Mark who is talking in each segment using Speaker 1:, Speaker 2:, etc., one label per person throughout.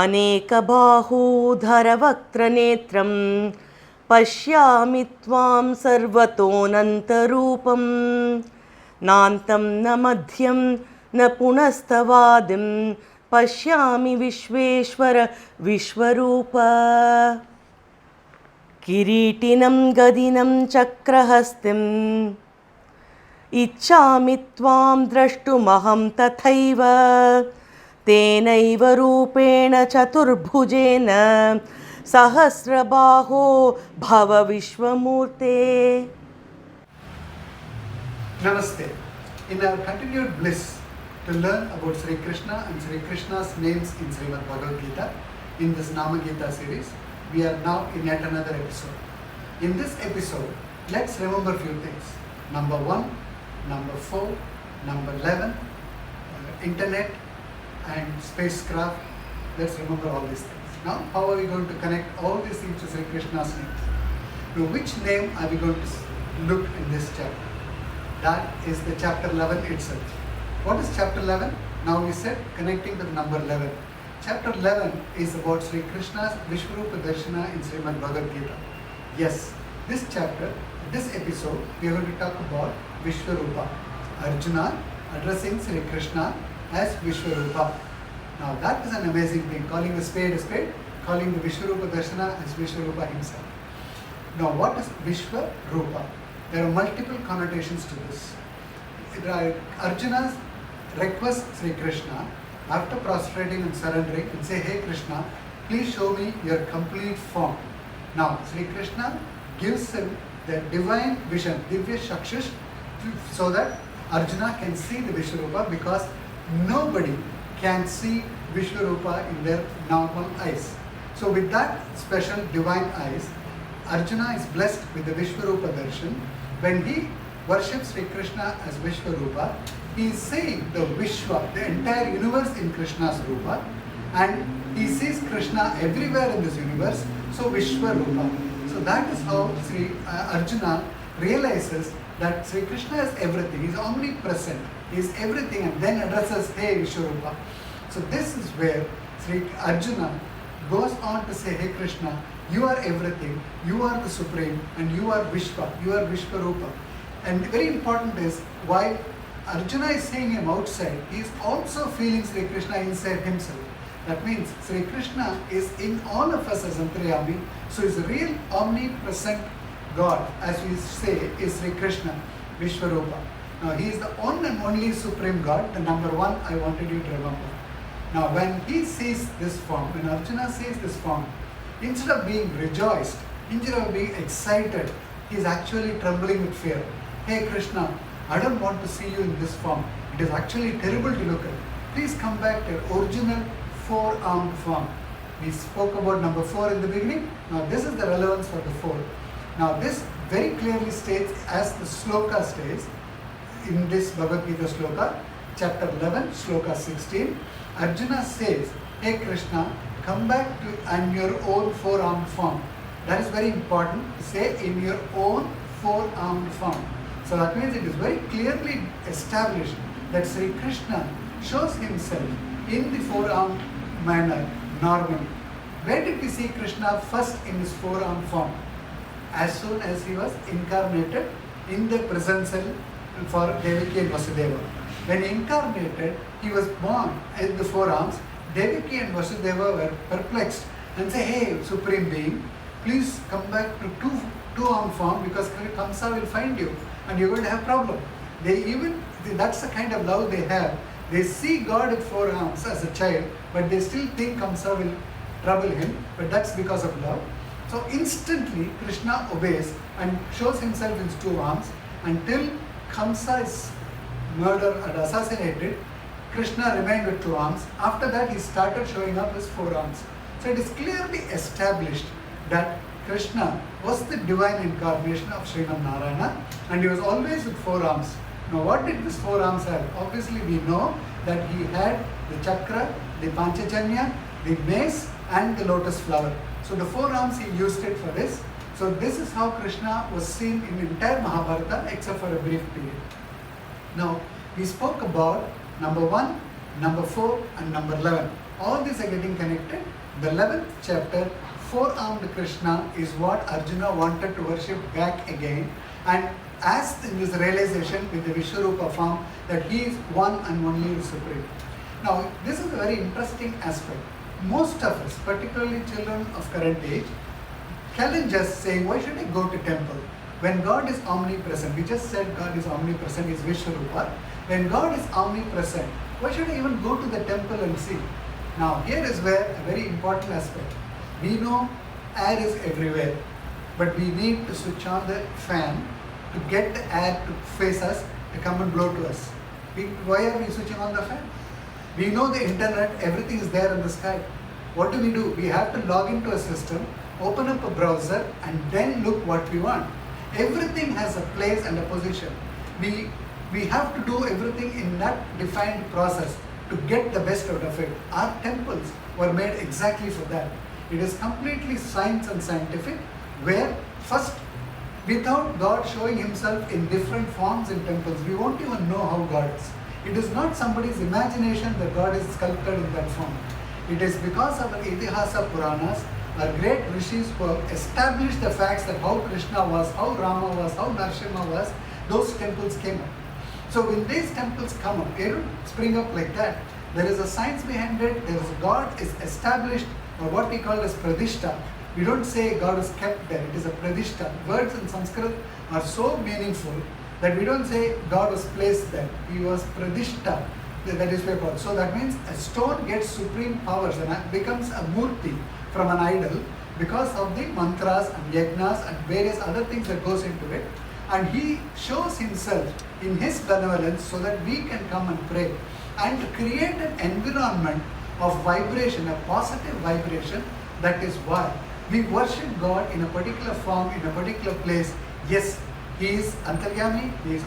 Speaker 1: अनेकबाहूधरवक्त्रनेत्रं पश्यामि त्वां सर्वतोऽनन्तरूपं नान्तं न मध्यं न पुनस्तवादिं पश्यामि विश्वेश्वर विश्वरूप किरीटिनं गदिनं चक्रहस्तिम् इच्छामि त्वां द्रष्टुमहं तथैव तेनैव रूपेण चतुर्भुजेन सहस्रबाहो भव विश्वमूर्ते.
Speaker 2: Namaste. In our continued bliss to learn about Sri Krishna and Sri Krishna's names in Srimad Bhagavad Gita, in this Naama Gita series, we are now in yet another episode. In this episode, let's remember a few things. Number 1, number 4, number 11, internet and spacecraft. Let's remember all these things. Now, how are we going to connect all these things to Sri Krishna's name? To which name are we going to look in this chapter? That is the chapter 11 itself. What is chapter 11? Now we said connecting with number 11. Chapter 11 is about Sri Krishna's Vishvaroopa Darshana in Srimad Bhagavad Gita. Yes, this chapter, this episode, we are going to talk about Vishvaroopa. Arjuna addressing Sri Krishna as Vishvaroopa. Now that is an amazing thing, calling a spade, calling the Vishvaroopa Darshana as Vishvaroopa himself. Now what is Vishvaroopa? There are multiple connotations to this. Arjuna requests Sri Krishna after prostrating and surrendering and say, "Hey Krishna, please show me your complete form." Now Sri Krishna gives him the divine vision, Divya Shakshish, so that Arjuna can see the Vishvaroopa, because nobody can see Vishvaroopa in their normal eyes. So with that special divine eyes, Arjuna is blessed with the Vishvaroopa darshan. When he worships Sri Krishna as Vishvaroopa, he is seeing the Vishwa, the entire universe in Krishna's Rupa, and he sees Krishna everywhere in this universe, so Vishvaroopa. So that is how Sri Arjuna realizes that Sri Krishna is everything, he is omnipresent, he is everything, and then addresses, "Hey Vishvaroopa." So this is where Sri Arjuna goes on to say, "Hey Krishna, you are everything, you are the supreme, and you are Vishwa, you are Vishvaroopa." And very important is, while Arjuna is seeing him outside, he is also feeling Sri Krishna inside himself. That means Sri Krishna is in all of us as Antaryami, so is a real omnipresent God, as we say, is Sri Krishna, Vishvaroopa. Now he is the one and only supreme God, the number one I wanted you to remember. Now when he sees this form, when Arjuna sees this form, instead of being rejoiced, instead of being excited, he is actually trembling with fear. "Hey Krishna, I don't want to see you in this form. It is actually terrible to look at. Please come back to your original four-armed form." We spoke about number 4 in the beginning. Now this is the relevance for the 4. Now this very clearly states, as the sloka states in this Bhagavad Gita sloka, chapter 11, sloka 16, Arjuna says, "Hey Krishna, come back to your own four-armed form." That is very important to say, in your own four-armed form. So that means it is very clearly established that Sri Krishna shows himself in the four-armed manner normally. Where did we see Krishna first in his four-armed form? As soon as he was incarnated in the prison cell for Devaki and Vasudeva. When he incarnated, he was born in the four-arms. Devaki and Vasudeva were perplexed and say, "Hey, Supreme Being, please come back to two-armed form, because Kamsa will find you and you're going to have problem." That's the kind of love they have. They see God with 4 arms as a child, but they still think Kamsa will trouble him, but that's because of love. So instantly Krishna obeys and shows himself in 2 arms until Kamsa is murdered and assassinated. Krishna remained with 2 arms. After that he started showing up as 4 arms. So it is clearly established that Krishna was the divine incarnation of Sriman Narayana, and he was always with 4 arms. Now what did these 4 arms have? Obviously we know that he had the chakra, the panchajanya, the mace and the lotus flower. So the 4 arms he used it for this. So this is how Krishna was seen in the entire Mahabharata except for a brief period. Now we spoke about number 1, number 4 and number 11. All these are getting connected. The 11th chapter, four-armed Krishna, is what Arjuna wanted to worship back again. And as in this realization with the Vishvaroopa form that he is one and only supreme. Now, this is a very interesting aspect. Most of us, particularly children of current age, challenge us saying, why should I go to temple? When God is omnipresent, we just said God is omnipresent, is Vishvaroopa. When God is omnipresent, why should I even go to the temple and see? Now, here is where a very important aspect. We know air is everywhere, but we need to switch on the fan to get the air to face us, to come and blow to us. Why are we switching on the fan? We know the internet, everything is there in the sky. What do? We have to log into a system, open up a browser, and then look what we want. Everything has a place and a position. We have to do everything in that defined process to get the best out of it. Our temples were made exactly for that. It is completely science and scientific, where first, without God showing himself in different forms in temples, we won't even know how God is. It is not somebody's imagination that God is sculpted in that form. It is because of our Itihasa Puranas, our great rishis who have established the facts that how Krishna was, how Rama was, how Narsimha was, those temples came up. So when these temples come up, they don't spring up like that. There is a science behind it, there is a God is established, or what we call as Pradishta. We don't say God is kept there, it is a Pradishta. Words in Sanskrit are so meaningful that we don't say God was placed there. He was Pradishta, that is what we call. So that means a stone gets supreme powers and becomes a murti from an idol because of the mantras and yajnas and various other things that goes into it. And he shows himself in his benevolence so that we can come and pray and create an environment of vibration, a positive vibration. That is why we worship God in a particular form, in a particular place. Yes, he is Antaryami, he is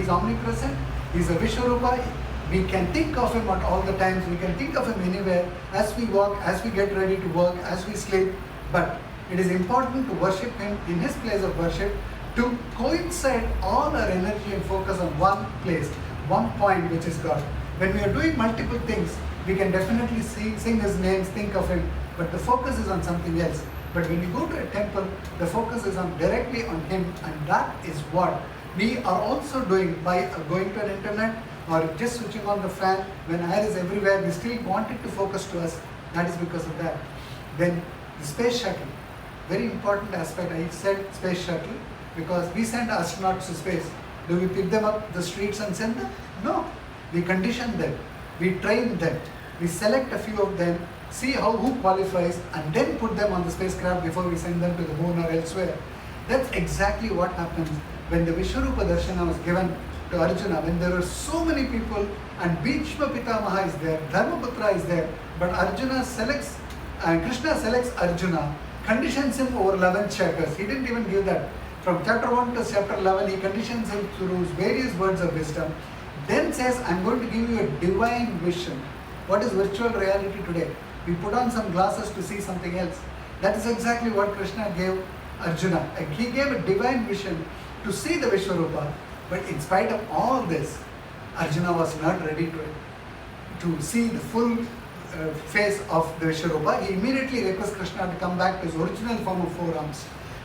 Speaker 2: omnipresent, he is a Vishvaroopa. We can think of him at all the times, we can think of him anywhere, as we walk, as we get ready to work, as we sleep. But it is important to worship him in his place of worship, to coincide all our energy and focus on one place, one point, which is God. When we are doing multiple things, we can definitely sing his names, think of him, but the focus is on something else. But when you go to a temple, the focus is on directly on him, and that is what we are also doing by going to an internet or just switching on the fan. When air is everywhere, we still want it to focus to us. That is because of that. Then the space shuttle, very important aspect. I said space shuttle because we send astronauts to space. Do we pick them up the streets and send them? No. We condition them. We train them. We select a few of them, see who qualifies, and then put them on the spacecraft before we send them to the moon or elsewhere. That's exactly what happens when the Vishvaroopa Darshana was given to Arjuna, when there were so many people and Bhishma Pitamaha is there, Dharmaputra is there, but Arjuna selects, Krishna selects Arjuna, conditions him over 11 chapters. He didn't even give that. From chapter 1 to chapter 11, he conditions him through various words of wisdom. Then says, I'm going to give you a divine vision. What is virtual reality today? We put on some glasses to see something else. That is exactly what Krishna gave Arjuna. He gave a divine vision to see the Vishvaroopa. But in spite of all this, Arjuna was not ready to see the full face of the Vishvaroopa. He immediately requests Krishna to come back to his original form of four arms.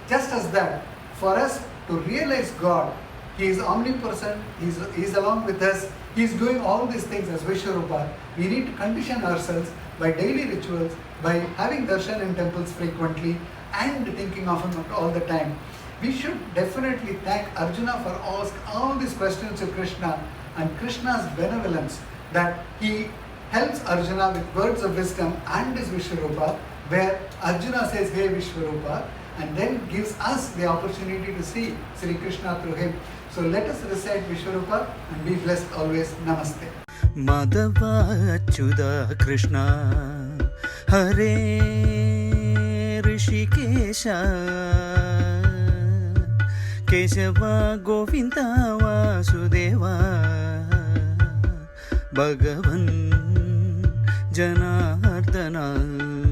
Speaker 2: Just as that, for us to realize God, he is omnipresent, he is along with us, he is doing all these things as Vishvaroopa. We need to condition ourselves by daily rituals, by having darshan in temples frequently and thinking of him all the time. We should definitely thank Arjuna for asking all these questions to Krishna and Krishna's benevolence that he helps Arjuna with words of wisdom and his Vishvaroopa, where Arjuna says, hey Vishvaroopa, and then gives us the opportunity to see Sri Krishna through him. So let us recite Vishvaroopa and be blessed always. Namaste.
Speaker 3: Madhava Achyuta Krishna Hare Rishikesha Kesava Govinda Vasudeva Bhagavan Janardana